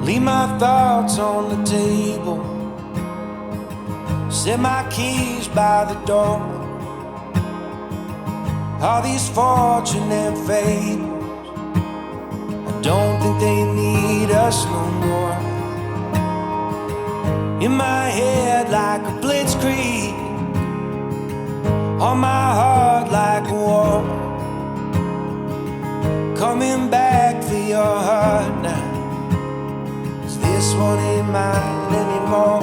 Leave my thoughts on the table, set my keys by the door. All these fortune and fables, I don't think they need us no more. In my head like a blitzkrieg, on my heart like a war. Coming back for your heart now, 'cause this one ain't mine anymore.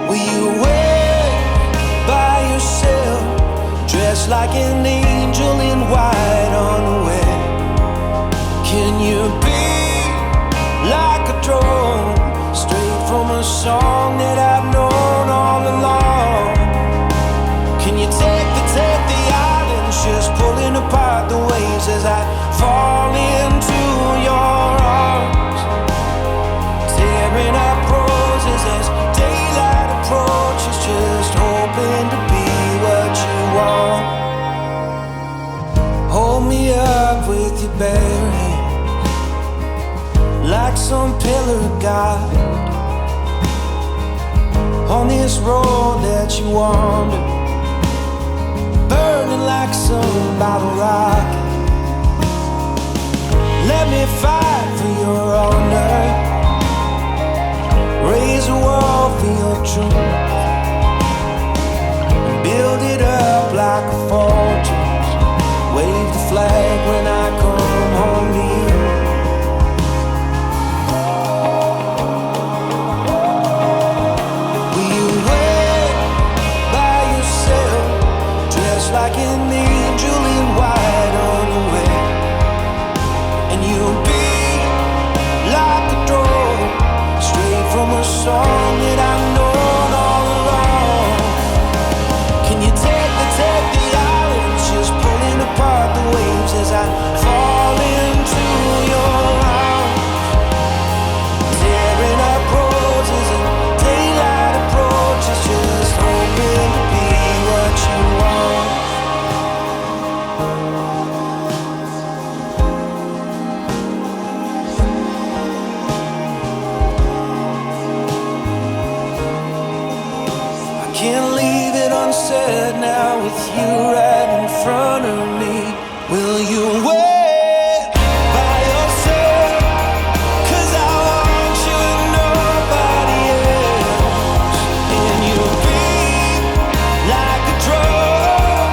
Will you wait by yourself, dressed like an angel in white on the way? Can you be like a drone, straight from a song that I've known all along? Can you take the islands, just pulling apart the waves as I fall into your arms? Tearing up roses as daylight approaches, just hoping to be what you want. Hold me up with your bare hands, like some pillar of God, on this road that you wander, burning like some bottle rocket. Let me fight for your honor, raise a wall for your truth, build it up like a fortress, wave the flag when I come home to you. Will you wait by yourself, dressed like an angel in white on the way? And you'll be like a drone, straight from a song that I've known all along. Can you take the islands, just pulling apart the waves as I fall into your arms? Tearing up roses and daylight approaches, just hoping to be what you want. Can't leave it unsaid now with you right in front of me. Will you wait by yourself? 'Cause I want you and nobody else. And you'll be like a drug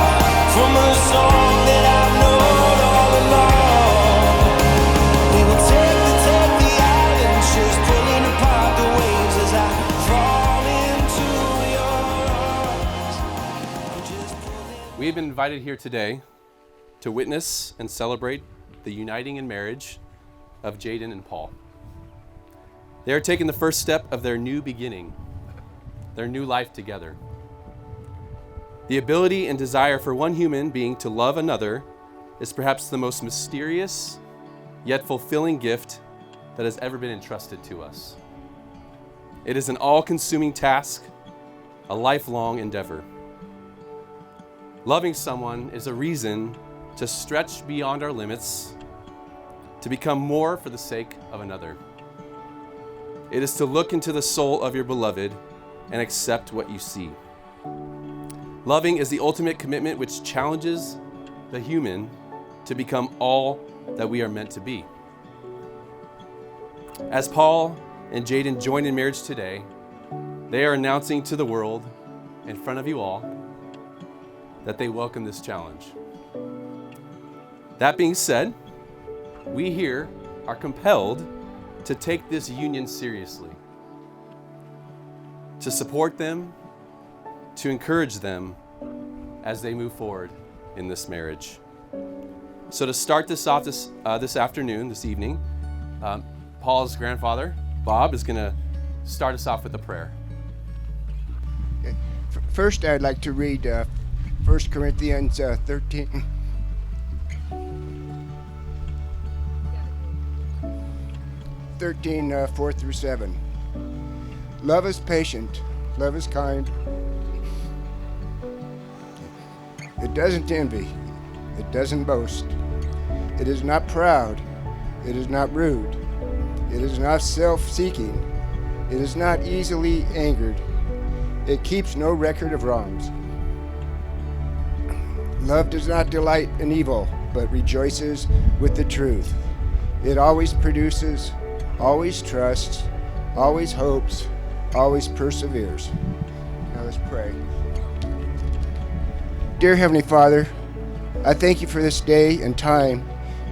from a song that I've known all along. We will take the islands, just pulling apart the waves as I fall into your arms. We have been invited here today to witness and celebrate the uniting in marriage of Jadyn and Paul. They are taking the first step of their new beginning, their new life together. The ability and desire for one human being to love another is perhaps the most mysterious yet fulfilling gift that has ever been entrusted to us. It is an all-consuming task, a lifelong endeavor. Loving someone is a reason to stretch beyond our limits, to become more for the sake of another. It is to look into the soul of your beloved and accept what you see. Loving is the ultimate commitment which challenges the human to become all that we are meant to be. As Paul and Jadyn join in marriage today, they are announcing to the world, in front of you all, that they welcome this challenge. That being said, we here are compelled to take this union seriously, to support them, to encourage them as they move forward in this marriage. So to start this off this afternoon, this evening, Paul's grandfather, Bob, is going to start us off with a prayer. First, I'd like to read 1 Corinthians 13. Thirteen, 4 through 7. Love is patient. Love is kind. It doesn't envy. It doesn't boast. It is not proud. It is not rude. It is not self-seeking. It is not easily angered. It keeps no record of wrongs. Love does not delight in evil, but rejoices with the truth. It always produces, always trusts, always hopes, always perseveres. Now let's pray. Dear Heavenly Father, I thank you for this day and time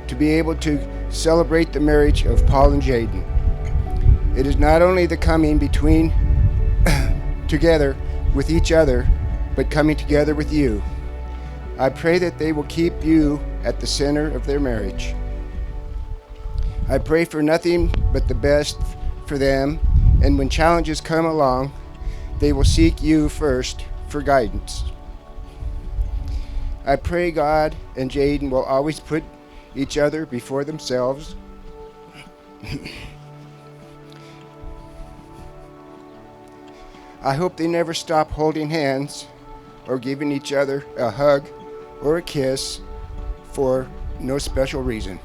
to be able to celebrate the marriage of Paul and Jadyn. It is not only the coming between together with each other, but coming together with you. I pray that they will keep you at the center of their marriage. I pray for nothing but the best for them, and when challenges come along, they will seek you first for guidance. I pray God and Jadyn will always put each other before themselves. I hope they never stop holding hands or giving each other a hug or a kiss for no special reason.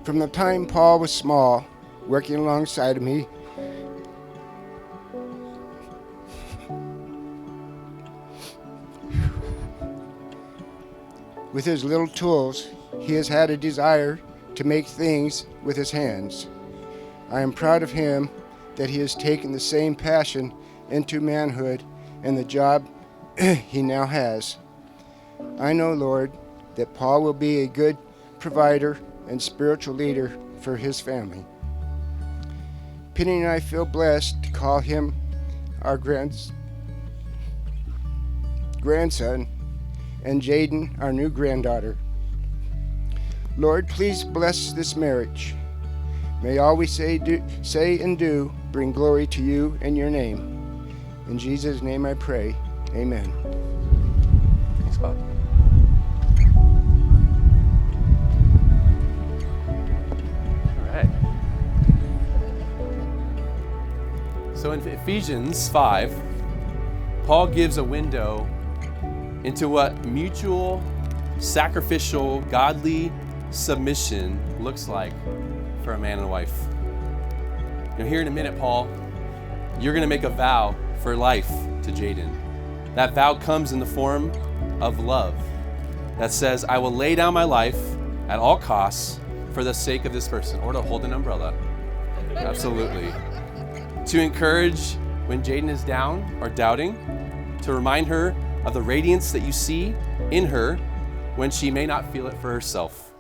From the time Paul was small, working alongside of me, with his little tools, he has had a desire to make things with his hands. I am proud of him that he has taken the same passion into manhood and the job he now has. I know, Lord, that Paul will be a good provider and spiritual leader for his family. Penny and I feel blessed to call him our grandson, and Jadyn our new granddaughter. Lord, please bless this marriage. May all we say and do bring glory to you and your name. In Jesus' name I pray. Amen. Thanks, Bob. All right. So in Ephesians 5, Paul gives a window into what mutual, sacrificial, godly submission looks like for a man and wife. Here in a minute, Paul, you're going to make a vow for life to Jadyn. That vow comes in the form of love that says, I will lay down my life at all costs for the sake of this person, or to hold an umbrella. Absolutely. To encourage when Jadyn is down or doubting, to remind her of the radiance that you see in her when she may not feel it for herself,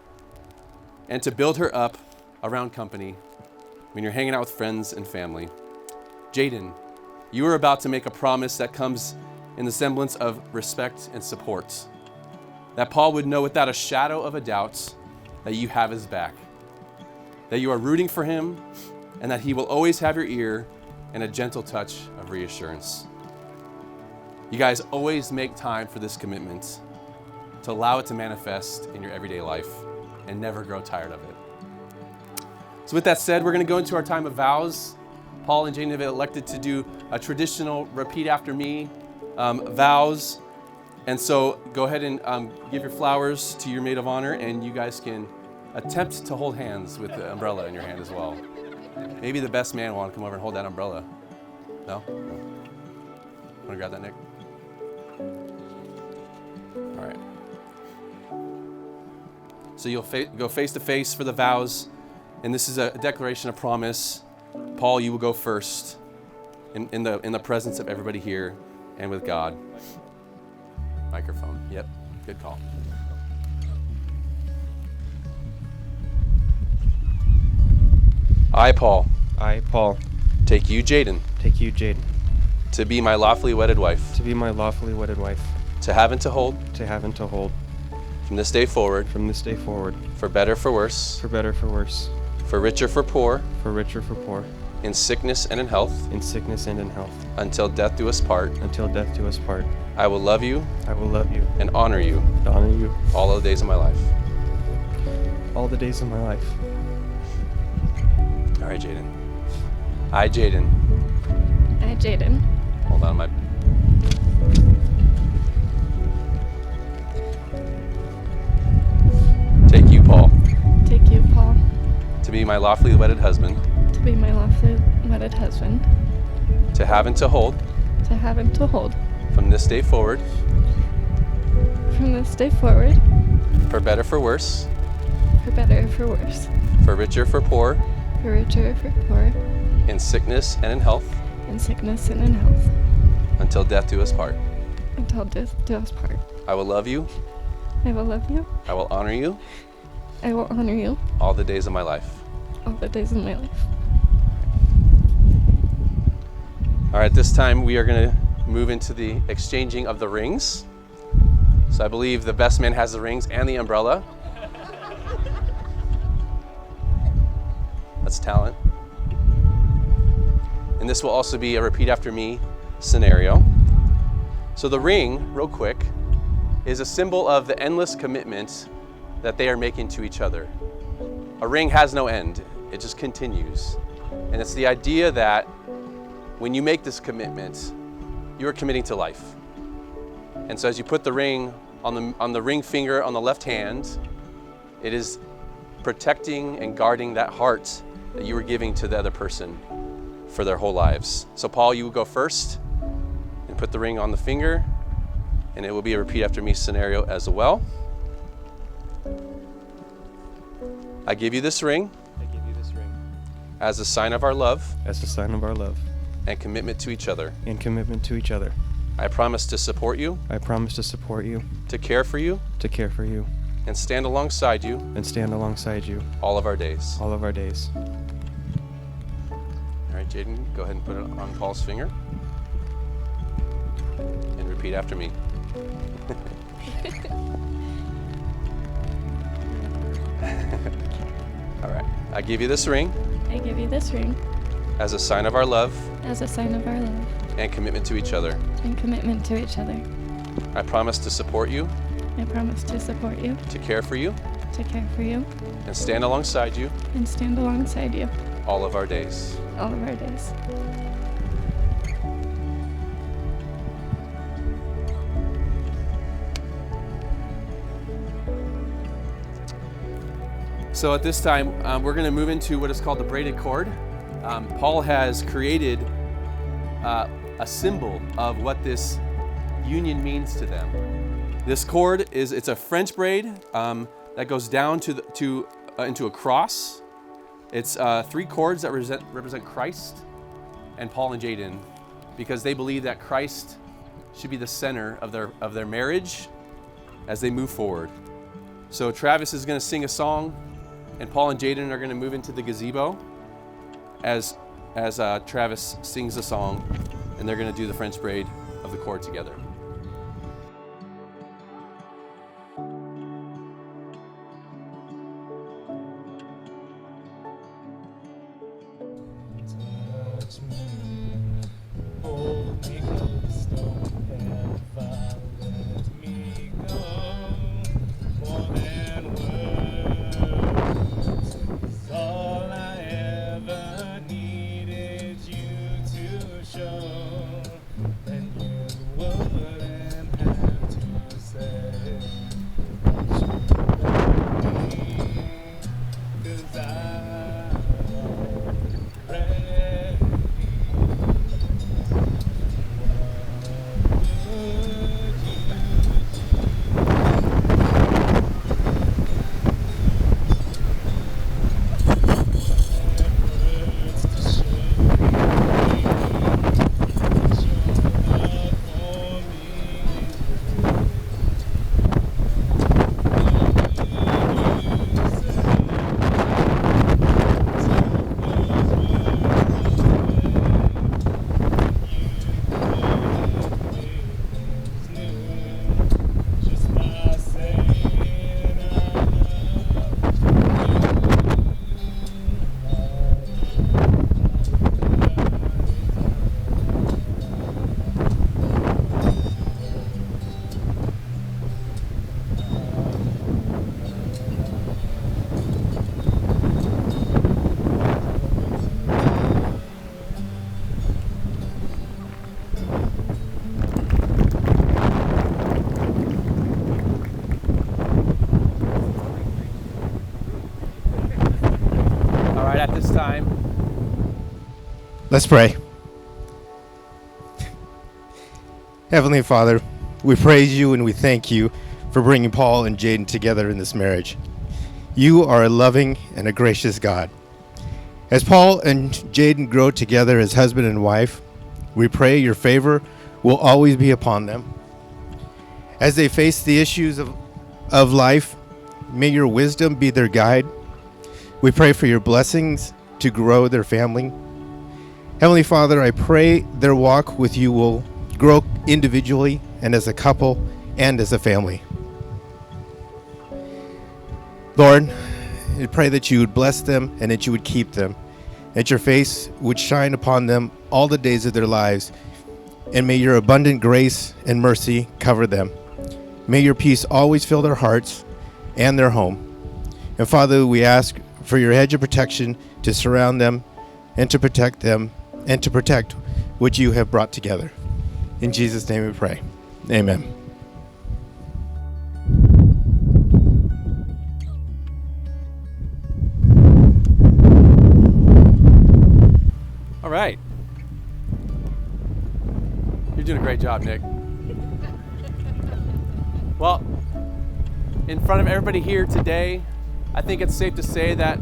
and to build her up around company when you're hanging out with friends and family. Jadyn, you are about to make a promise that comes in the semblance of respect and support, that Paul would know without a shadow of a doubt that you have his back, that you are rooting for him, and that he will always have your ear and a gentle touch of reassurance. You guys always make time for this commitment, to allow it to manifest in your everyday life and never grow tired of it. So with that said, we're going to go into our time of vows. Paul and Jadyn have elected to do a traditional repeat after me vows. And so go ahead and give your flowers to your maid of honor, and you guys can attempt to hold hands with the umbrella in your hand as well. Maybe the best man will want to come over and hold that umbrella. No? Want to grab that, Nick? All right. So you'll go face to face for the vows, and this is a declaration of promise. Paul, you will go first in the presence of everybody here and with God. Microphone. Yep. Good call. I, Paul, take you, Jadyn, to be my lawfully wedded wife, to have and to hold, from this day forward, for better, for worse, for richer, for poor, in sickness and in health, until death do us part. I will love you and honor you all of the days of my life. All the days of my life. All right, Jadyn. I, Jadyn. I, Jadyn. Hold on, my... be my lawfully wedded husband, to be my lawfully wedded husband, to have and to hold, to have and to hold, from this day forward, from this day forward, for better, for worse, for better or for worse, for richer, for poor, for richer or for poor, in sickness and in health, in sickness and in health, until death do us part. until death do us part. I will love you, I will love you. I will honor you I will honor you all the days of my life. all the days of my life. All right, this time we are going to move into the exchanging of the rings. So I believe the best man has the rings and the umbrella. That's talent. And this will also be a repeat after me scenario. So the ring, real quick, is a symbol of the endless commitment that they are making to each other. A ring has no end, it just continues. And it's the idea that when you make this commitment, you are committing to life. And so as you put the ring on the ring finger on the left hand, it is protecting and guarding that heart that you were giving to the other person for their whole lives. So Paul, you will go first and put the ring on the finger, and it will be a repeat after me scenario as well. I give you this ring I give you this ring as a sign of our love as a sign of our love and commitment to each other. and commitment to each other. I promise to support you, I promise to support you, to care for you, to care for you, and stand alongside you and stand alongside you all of our days. all of our days. All right, Jadyn, go ahead and put it on Paul's finger. And repeat after me. All right. I give you this ring I give you this ring as a sign of our love as a sign of our love and commitment to each other. and commitment to each other. I promise to support you, I promise to support you, to care for you, to care for you, and stand alongside you and stand alongside you all of our days. all of our days. So at this time, we're going to move into what is called the braided cord. Paul has created a symbol of what this union means to them. This cord it's a French braid that goes down into a cross. It's 3 cords that represent Christ and Paul and Jadyn, because they believe that Christ should be the center of their marriage as they move forward. So Travis is going to sing a song, and Paul and Jadyn are going to move into the gazebo as Travis sings the song, and they're going to do the French braid of the cord together. Touch me, hold me close, don't ever let me go. More than words is all I ever needed you to show that you were time. Let's pray. Heavenly Father, we praise you and we thank you for bringing Paul and Jadyn together in this marriage. You are a loving and a gracious God. As Paul and Jadyn grow together as husband and wife, we pray your favor will always be upon them. As they face the issues of life, may your wisdom be their guide. We pray for your blessings to grow their family. Heavenly Father, I pray their walk with you will grow individually and as a couple and as a family. Lord, I pray that you would bless them and that you would keep them, that your face would shine upon them all the days of their lives, and may your abundant grace and mercy cover them. May your peace always fill their hearts and their home. And Father, we ask for your hedge of protection to surround them and to protect them and to protect what you have brought together. In Jesus' name we pray. Amen. All right. You're doing a great job, Nick. Well, in front of everybody here today, I think it's safe to say that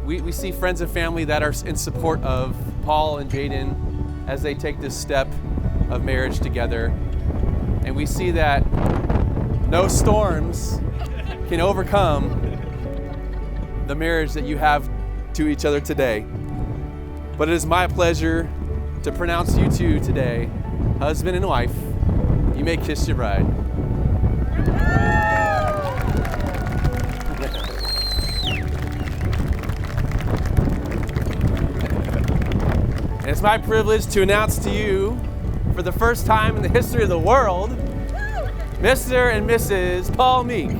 we see friends and family that are in support of Paul and Jadyn as they take this step of marriage together. And we see that no storms can overcome the marriage that you have to each other today. But it is my pleasure to pronounce you two today, husband and wife. You may kiss your bride. And it's my privilege to announce to you, for the first time in the history of the world, Mr. and Mrs. Paul Meek.